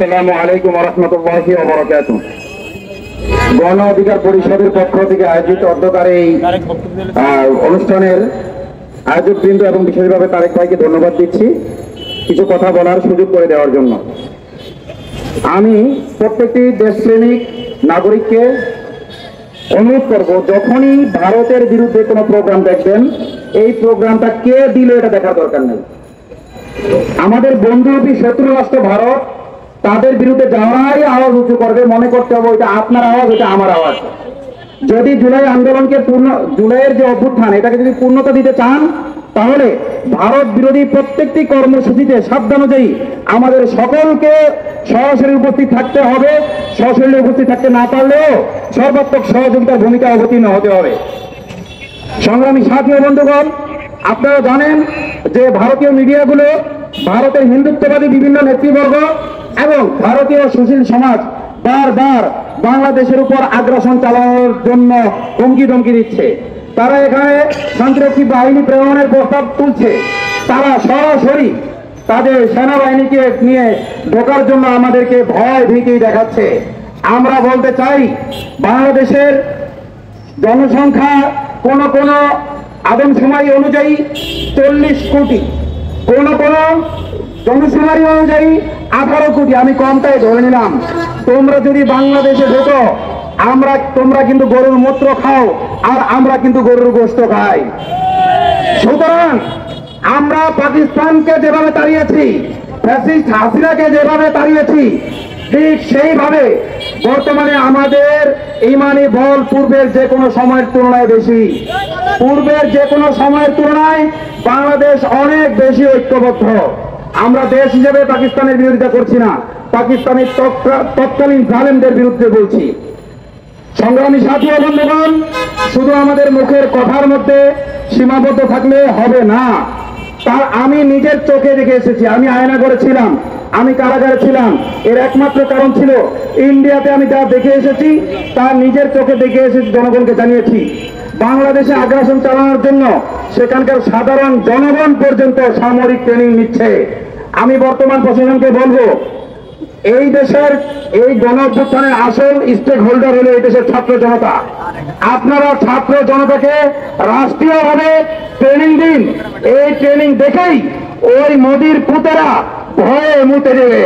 আসসালামু আলাইকুম ওয়া রাহমাতুল্লাহি ওয়া বারাকাতুহু। গণ অধিকার পরিষদের পক্ষ থেকে আয়োজিত অধ্যকার এই অনুষ্ঠানের আয়োজকবৃন্দ এবং বিশেষভাবে তারেক ভাইকে ধন্যবাদ দিচ্ছি কিছু কথা বলার সুযোগ করে দেওয়ার জন্য। আমি প্রত্যেকটি দেশপ্রেমিক নাগরিককে অনুরোধ করব, যখনই ভারতের বিরুদ্ধে কোনো প্রোগ্রাম দেখবেন, এই প্রোগ্রামটা কে দিল এটা দেখার দরকার নেই। আমাদের বন্ধুরূপী শত্রু রাষ্ট্র ভারত, তাদের বিরুদ্ধে যারাই আওয়াজ উঁচু করবে মনে করতে হবে এটা আপনার আওয়াজ, এটা আমার আওয়াজ। যদি জুলাই আন্দোলনকে জুলাইয়ের যে অভ্যুত্থান এটাকে যদি পূর্ণতা দিতে চান, তাহলে ভারত বিরোধী প্রত্যেকটি কর্মসূচিতে সাধ্য অনুযায়ী আমাদের সকলকে সরাসরি উপস্থিত থাকতে হবে। সরাসরি উপস্থিত থাকতে না পারলেও সর্বাত্মক সহযোগিতার ভূমিকা অবতীর্ণ হতে হবে। সংগ্রামী সাথী ও বন্ধুগণ, আপনারা জানেন যে ভারতীয় মিডিয়াগুলো ভারতের হিন্দুত্ববাদী বিভিন্ন নেতৃবর্গ এবং ভারতীয় সুশীল সমাজ বারবার বাংলাদেশের উপর আগ্রাসন চালানোর জন্য হুমকি ধমকি দিচ্ছে। তারা এখানে শান্তিরক্ষী বাহিনী প্রেরণের প্রস্তাব তুলছে। তারা সরাসরি তাদের সেনাবাহিনীকে নিয়ে ঢোকার জন্য আমাদেরকে ভয় ভীতি দেখাচ্ছে। আমরা বলতে চাই, বাংলাদেশের জনসংখ্যা কোন আদমশুমারি অনুযায়ী 40 কোটি, কোন জনশুমারি অনুযায়ী 18 কোটি। আমি কমটাই ধরে নিলাম। তোমরা যদি বাংলাদেশে ঢোকো, তোমরা কিন্তু গরুর মূত্র খাও আর আমরা কিন্তু গরুর গোশত খাই। সুতরাং আমরা পাকিস্তানকে যেভাবে তাড়িয়েছি, ফ্যাসিস্ট হাসিনাকে যেভাবে তাড়িয়েছি, ঠিক সেইভাবে বর্তমানে আমাদের ইমানি বল পূর্বের যে কোনো সময়ের তুলনায় বেশি। পূর্বের যে কোনো সময়ের তুলনায় বাংলাদেশ অনেক বেশি ঐক্যবদ্ধ। আমরা দেশ হিসেবে পাকিস্তানের বিরোধিতা করছি না, পাকিস্তানের তৎকালীন জালেমদের বিরুদ্ধে বলছি। সংগ্রামী সাথী ও বন্ধুগণ, শুধু আমাদের মুখের কথার মধ্যে সীমাবদ্ধ থাকলে হবে না। তার আমি নিজের চোখে দেখে এসেছি। আমি আয়নাগরে ছিলাম, আমি কারাগারে ছিলাম। এর একমাত্র কারণ ছিল ইন্ডিয়াতে আমি যা দেখে এসেছি তা নিজের চোখে দেখে এসেছি, জনগণকে জানিয়েছি। বাংলাদেশে আগ্রাসন চালানোর জন্য সেখানকার সাধারণ জনগণ পর্যন্ত সামরিক ট্রেনিং নিচ্ছে। আমি বর্তমান প্রশাসনকে বলবো, এই দেশের এই গণ অভ্যুত্থানের আসল স্টেক হোল্ডার হলো এই দেশের ছাত্র জনতা। আপনারা ছাত্র জনতাকে রাষ্ট্রীয়ভাবে ট্রেনিং দিন। এই ট্রেনিং দেখেই ওই মোদির পুতেরা ভয়ে মুতে দেবে।